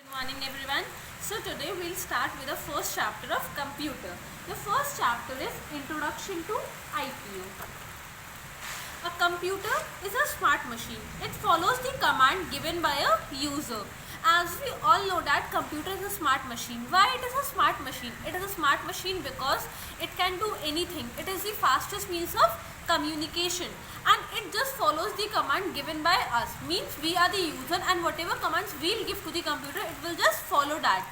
Good morning everyone. So today we'll start with the first chapter of computer. The first chapter is Introduction to IPO. A computer is a smart machine. It follows the command given by a user. As we all know that computer is a smart machine. Why it is a smart machine? It is a smart machine because it can do anything. It is the fastest means of communication and it just follows the command given by us. Means we are the user and whatever commands we'll give to the computer, it will just follow that.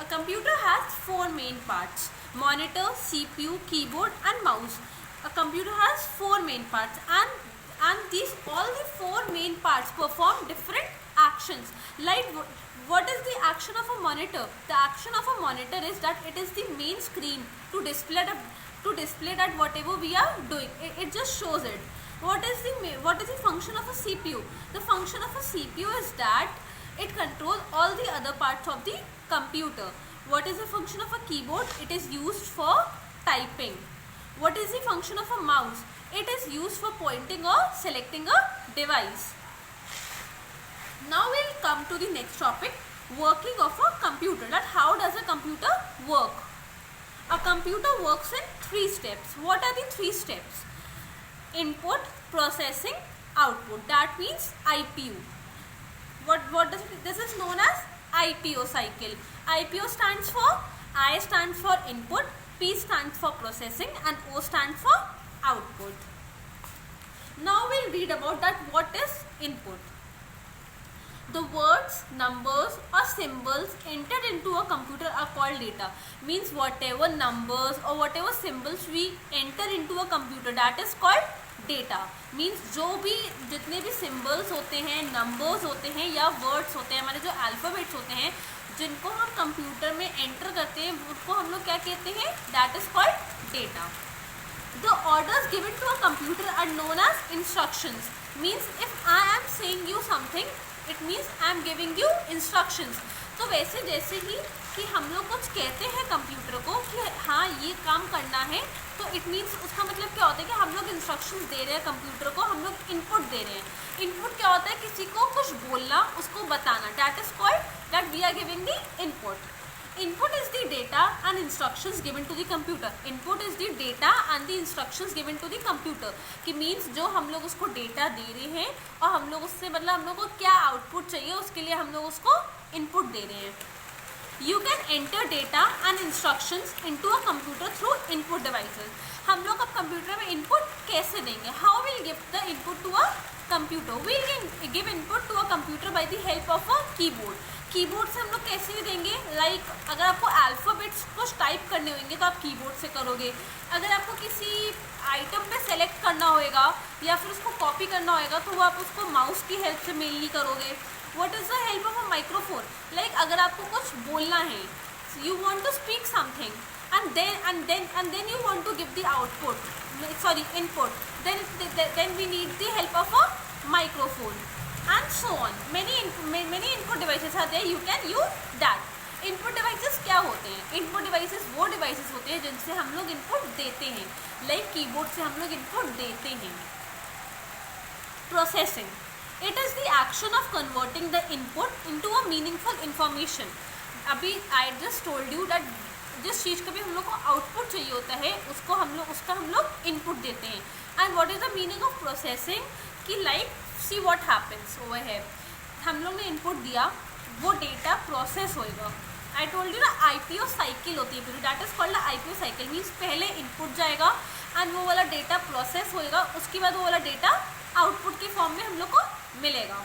A computer has four main parts: monitor, CPU, keyboard and mouse. A computer has four main parts and these all the four main parts perform different actions. Like what is the action of a monitor? The action of a monitor is that it is the main screen to display that whatever we are doing. It just shows it. What is the function of a CPU? The function of a CPU is that it controls all the other parts of the computer. What is the function of a keyboard? It is used for typing. What is the function of a mouse? It is used for pointing or selecting a device. Now we'll come to the next topic, working of a computer. That how does a computer work? A computer works in three steps. What are the three steps? Input, processing, output. That means IPU. What does it, this is known as IPO cycle. IPO stands for, I stands for input, P stands for processing and O stands for output. Now we'll read about that what is input. The words, numbers or symbols entered into a computer are called data. Means whatever numbers or whatever symbols we enter into a computer, that is called data. Means जो भी जितने भी symbols होते हैं, numbers होते हैं या words होते हैं, हमारे जो alphabets होते हैं, जिनको हम कंप्यूटर में एंटर करते हैं, उनको हम लोग क्या कहते हैं? That is called data. The orders given to a computer are known as instructions. Means if I am saying you something, it means I am giving you instructions. तो वैसे जैसे ही कि हम लोग कुछ कहते हैं कंप्यूटर को कि हाँ ये काम करना है, तो इट मीन्स उसका मतलब क्या होता है कि हम लोग इंस्ट्रक्शंस दे रहे हैं कंप्यूटर को, हम लोग इनपुट दे रहे हैं. इनपुट क्या होता है? किसी को कुछ बोलना, उसको बताना. That is called that we are giving the input. Input is the data and instructions given to the computer. Input is the data and the instructions given to the computer. कि means जो हम लोग उसको data दे रहे हैं और हम लोग उससे मतलब हम लोग को क्या output चाहिए उसके लिए हम लोग उसको input दे रहे हैं. You can enter data and instructions into a computer through input devices. हम लोग अब कंप्यूटर में input कैसे देंगे? How will give the input to a computer? We will give input to a computer by the help of a keyboard. Keyboard से हम लोग कैसे भी देंगे? लाइक अगर आपको अल्फ़ाबेट्स कुछ टाइप करने होंगे तो आप कीबोर्ड से करोगे. अगर आपको किसी आइटम पे सेलेक्ट करना होएगा या फिर उसको कॉपी करना होएगा तो वो आप उसको माउस की हेल्प से मेनली करोगे. What is the help of a microphone? Like अगर आपको कुछ बोलना है, you want to speak something and then you want to give the input, then we need the help of a microphone. And so on. Many input devices are there. You can use that. Input devices क्या होते हैं? Input devices वो devices होते हैं जिनसे हम लोग input देते हैं. Like keyboard से हम लोग input देते हैं. Processing. It is the action of converting the input into a meaningful information. अभी I just told you that जिस चीज़ का भी हम लोग को आउटपुट चाहिए होता है उसका हम लोग इनपुट देते हैं. And what is the meaning of processing? कि like see what happens over है, हम लोग ने इनपुट दिया, वो डेटा प्रोसेस होएगा. आई टोल्ड यू ना आईपीओ साइकिल होती है पूरी. That is called IPO cycle. Means पहले इनपुट जाएगा एंड वो वाला डेटा प्रोसेस होएगा, उसके बाद वो वाला डेटा आउटपुट के फॉर्म में हम लोग को मिलेगा.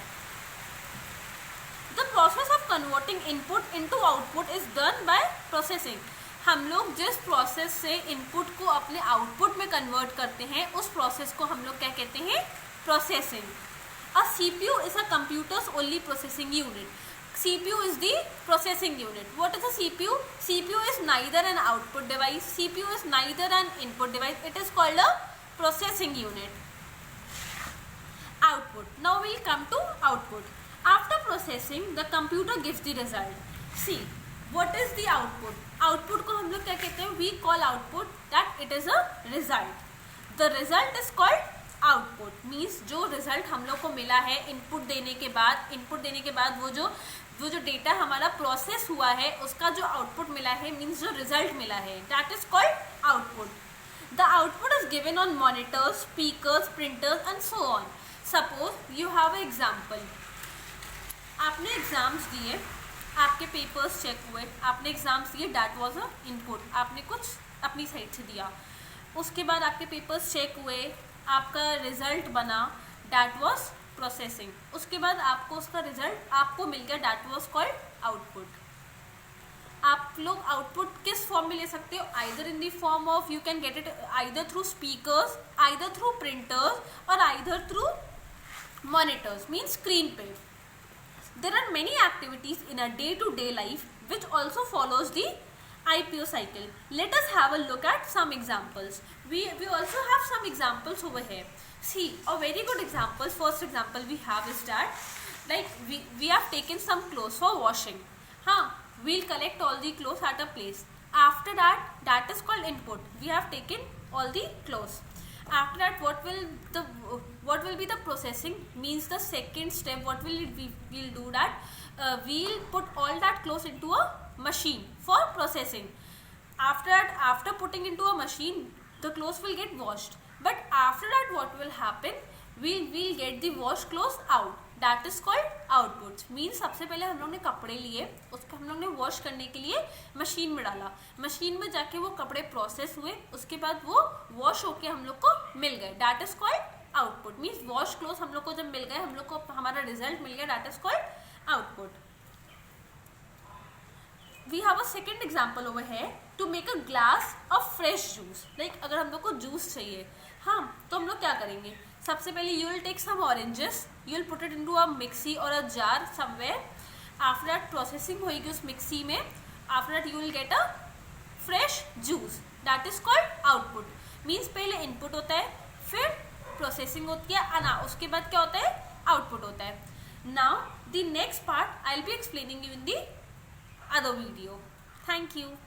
The process of converting input into output is done by processing. हम लोग जिस प्रोसेस से इनपुट को अपने आउटपुट में कन्वर्ट करते हैं उस प्रोसेस को हम लोग क्या कहते हैं? Processing. A CPU is a computer's only processing unit. CPU is the processing unit. What is a CPU? CPU is neither an output device. CPU is neither an input device. It is called a processing unit. Output. Now we'll come to output. After processing, the computer gives the result. See, what is the output? Output को हम लोग क्या कहते हैं? We call output that it is a result. The result is called output. Means जो result हम लोग को मिला है इनपुट देने के बाद वो जो वो जो डेटा हमारा प्रोसेस हुआ है उसका जो आउटपुट मिला है, मीन्स जो रिजल्ट मिला है, that is called output. The output is given on monitors, speakers, printers and so on. Suppose you have a example. आपने एग्जाम्स दिए, आपके पेपर्स चेक हुए, आपने एग्जाम्स दिए, दैट वाज अ इनपुट. आपने कुछ अपनी साइड से दिया, उसके बाद आपके पेपर्स चेक हुए, आपका रिजल्ट बना, दैट वाज प्रोसेसिंग. उसके बाद आपको उसका रिजल्ट आपको मिल गया, दैट वाज कॉल्ड आउटपुट. आप लोग आउटपुट किस फॉर्म में ले सकते हो? Either in the form of, you can get it either through speakers, either through printers और either through monitors, means screen पे. There are many activities in our day-to-day life which also follows the IPO cycle. Let us have a look at some examples. We also have some examples over here. See, a very good example. First example we have is that, like we have taken some clothes for washing. We'll collect all the clothes at a place. After that, that is called input. We have taken all the clothes. After that, what will be the processing? Means the second step, what will it be? We'll do that. We'll put all that clothes into a machine for processing. After that, after putting into a machine, the clothes will get washed. But after that, what will happen? We'll get the washed clothes out. That is called output. Means सबसे पहले हम लोग ने कपड़े लिए, उसको हम लोग ने वॉश करने के लिए मशीन में डाला, मशीन में जाके वो कपड़े प्रोसेस हुए, उसके बाद वो वॉश होके हम लोग को मिल गए. That is called output. Means wash cloth हम लोग को जब मिल गए, हम लोग को हमारा रिजल्ट मिल गया, that is called output. We have a second example over here to make a glass of fresh juice. Like अगर हम लोग को जूस चाहिए, तो हम लोग क्या करेंगे? सबसे पहले you will take some oranges, you will put it into a mixie or a jar somewhere. After that processing होगी उस मिक्सी में. After that you will get a fresh juice. That is called output. Means पहले input होता है, फिर processing होती है, उसके बाद क्या होता है? Output होता है. Now the next part I will be explaining you in the other video. Thank you.